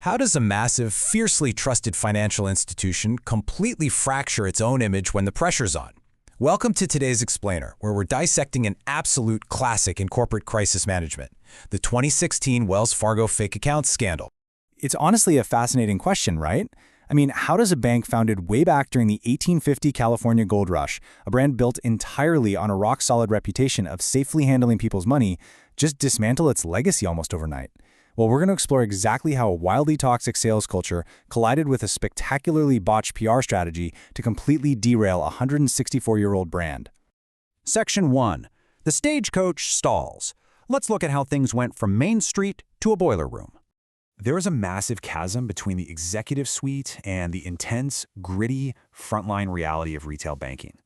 How does a massive, fiercely trusted financial institution completely fracture its own image when the pressure's on? Welcome to today's Explainer, where we're dissecting an absolute classic in corporate crisis management, the 2016 Wells Fargo fake accounts scandal. It's honestly a fascinating question, right? I mean, how does a bank founded way back during the 1850 California gold rush, a brand built entirely on a rock-solid reputation of safely handling people's money, just dismantle its legacy almost overnight? Well, we're going to explore exactly how a wildly toxic sales culture collided with a spectacularly botched PR strategy to completely derail a 164-year-old brand. Section 1. The stagecoach stalls. Let's look at how things went from Main Street to a boiler room. There is a massive chasm between the executive suite and the intense, gritty, frontline reality of retail banking.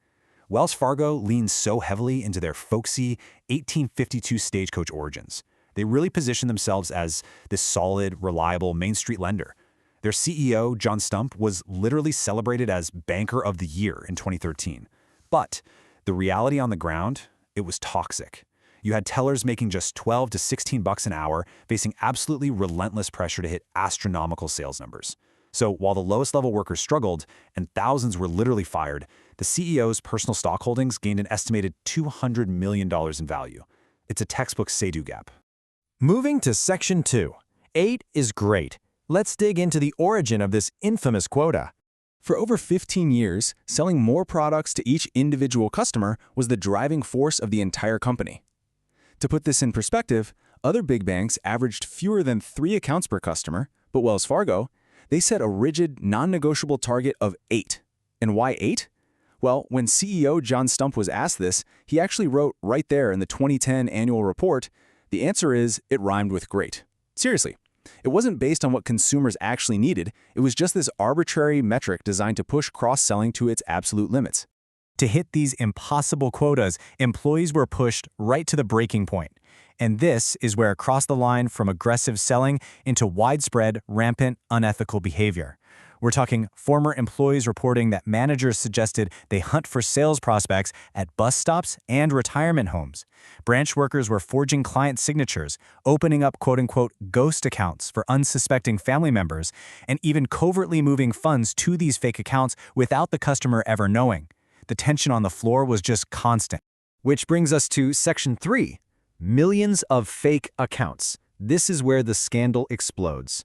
Wells Fargo leans so heavily into their folksy 1852 stagecoach origins. They really position themselves as this solid, reliable Main Street lender. Their CEO, John Stump, was literally celebrated as Banker of the Year in 2013. But the reality on the ground, it was toxic. You had tellers making just $12 to $16 an hour, facing absolutely relentless pressure to hit astronomical sales numbers. So while the lowest level workers struggled and thousands were literally fired, the CEO's personal stock holdings gained an estimated $200 million in value. It's a textbook say-do gap. Moving to Section 2. 8 is great. Let's dig into the origin of this infamous quota. For over 15 years, selling more products to each individual customer was the driving force of the entire company. To put this in perspective, other big banks averaged fewer than 3 accounts per customer, but Wells Fargo, they set a rigid, non-negotiable target of 8. And why 8? Well, when CEO John Stump was asked this, he actually wrote right there in the 2010 annual report, the answer is it rhymed with great. Seriously, it wasn't based on what consumers actually needed, it was just this arbitrary metric designed to push cross-selling to its absolute limits. To hit these impossible quotas, employees were pushed right to the breaking point. And this is where it crossed the line from aggressive selling into widespread, rampant, unethical behavior. We're talking former employees reporting that managers suggested they hunt for sales prospects at bus stops and retirement homes. Branch workers were forging client signatures, opening up quote-unquote ghost accounts for unsuspecting family members, and even covertly moving funds to these fake accounts without the customer ever knowing. The tension on the floor was just constant. Which brings us to Section 3. Millions of fake accounts. This is where the scandal explodes.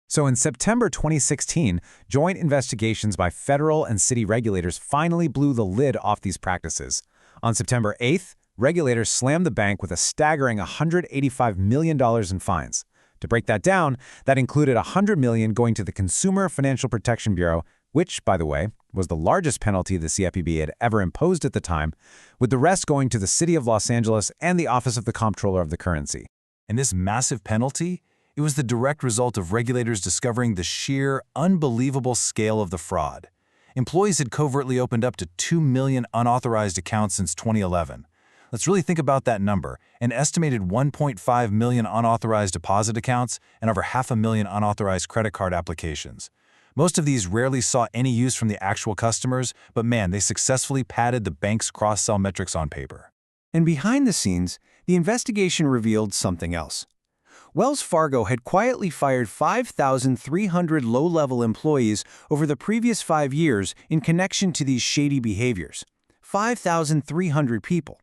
So in September 2016, joint investigations by federal and city regulators finally blew the lid off these practices. On September 8th, regulators slammed the bank with a staggering $185 million in fines. To break that down, that included $100 million going to the Consumer Financial Protection Bureau, which, by the way, was the largest penalty the CFPB had ever imposed at the time, with the rest going to the City of Los Angeles and the Office of the Comptroller of the Currency. And this massive penalty, it was the direct result of regulators discovering the sheer, unbelievable scale of the fraud. Employees had covertly opened up to 2 million unauthorized accounts since 2011. Let's really think about that number, an estimated 1.5 million unauthorized deposit accounts and over 500,000 unauthorized credit card applications. Most of these rarely saw any use from the actual customers, but man, they successfully padded the bank's cross-sell metrics on paper. And behind the scenes, the investigation revealed something else. Wells Fargo had quietly fired 5,300 low-level employees over the previous 5 years in connection to these shady behaviors. 5,300 people.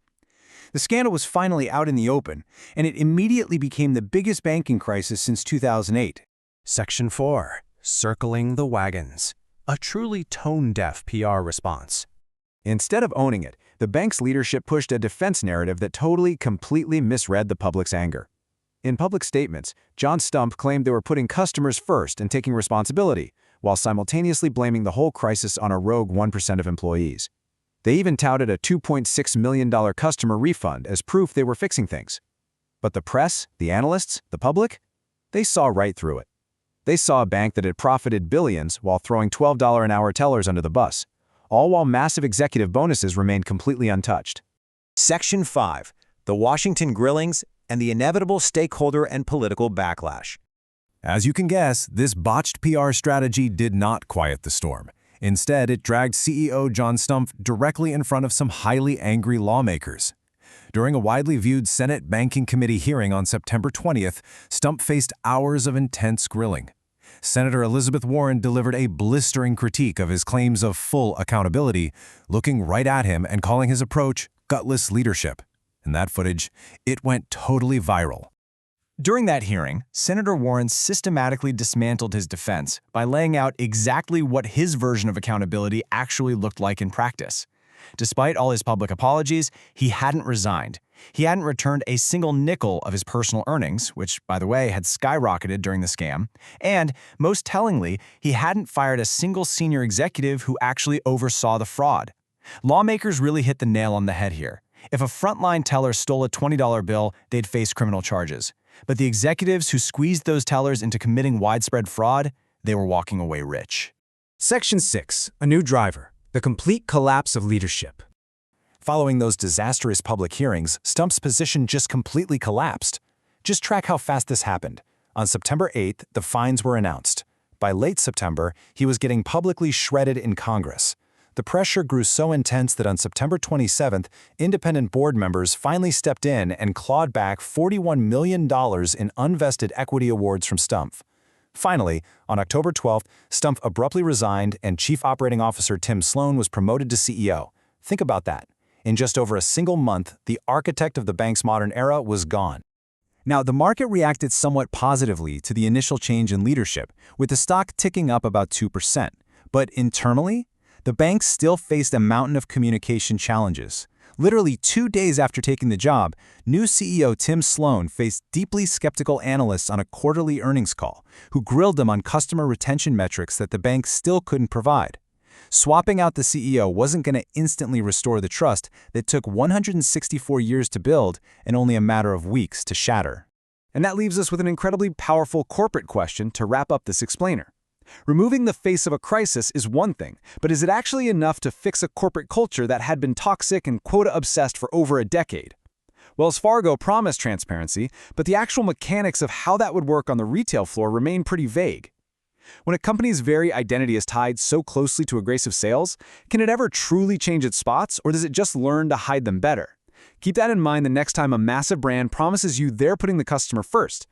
The scandal was finally out in the open, and it immediately became the biggest banking crisis since 2008. Section 4. Circling the wagons. A truly tone-deaf PR response. Instead of owning it, the bank's leadership pushed a defense narrative that completely misread the public's anger. In public statements, John Stump claimed they were putting customers first and taking responsibility, while simultaneously blaming the whole crisis on a rogue 1% of employees. They even touted a $2.6 million customer refund as proof they were fixing things. But the press, the analysts, the public, they saw right through it. They saw a bank that had profited billions while throwing $12 an hour tellers under the bus, all while massive executive bonuses remained completely untouched. Section 5. The Washington grillings and the inevitable stakeholder and political backlash. As you can guess, this botched PR strategy did not quiet the storm. Instead, it dragged CEO John Stump directly in front of some highly angry lawmakers. During a widely viewed Senate Banking Committee hearing on September 20th, Stump faced hours of intense grilling. Senator Elizabeth Warren delivered a blistering critique of his claims of full accountability, looking right at him and calling his approach gutless leadership. In that footage, it went totally viral. During that hearing, Senator Warren systematically dismantled his defense by laying out exactly what his version of accountability actually looked like in practice. Despite all his public apologies, he hadn't resigned. He hadn't returned a single nickel of his personal earnings, which, by the way, had skyrocketed during the scam. And, most tellingly, he hadn't fired a single senior executive who actually oversaw the fraud. Lawmakers really hit the nail on the head here. If a frontline teller stole a $20 bill, they'd face criminal charges. But the executives who squeezed those tellers into committing widespread fraud, they were walking away rich. Section 6. A new driver. The complete collapse of leadership. Following those disastrous public hearings, Stump's position just completely collapsed. Just track how fast this happened. On September 8th, the fines were announced. By late September, he was getting publicly shredded in Congress. The pressure grew so intense that on September 27th, independent board members finally stepped in and clawed back $41 million in unvested equity awards from Stump. Finally, on October 12th, Stump abruptly resigned and Chief Operating Officer Tim Sloan was promoted to CEO. Think about that. In just over a single month, the architect of the bank's modern era was gone. Now, the market reacted somewhat positively to the initial change in leadership, with the stock ticking up about 2%. But internally, the bank still faced a mountain of communication challenges. Literally 2 days after taking the job, new CEO Tim Sloan faced deeply skeptical analysts on a quarterly earnings call, who grilled him on customer retention metrics that the bank still couldn't provide. Swapping out the CEO wasn't going to instantly restore the trust that took 164 years to build and only a matter of weeks to shatter. And that leaves us with an incredibly powerful corporate question to wrap up this explainer. Removing the face of a crisis is one thing, but is it actually enough to fix a corporate culture that had been toxic and quota-obsessed for over a decade? Wells Fargo promised transparency, but the actual mechanics of how that would work on the retail floor remain pretty vague. When a company's very identity is tied so closely to aggressive sales, can it ever truly change its spots, or does it just learn to hide them better? Keep that in mind the next time a massive brand promises you they're putting the customer first,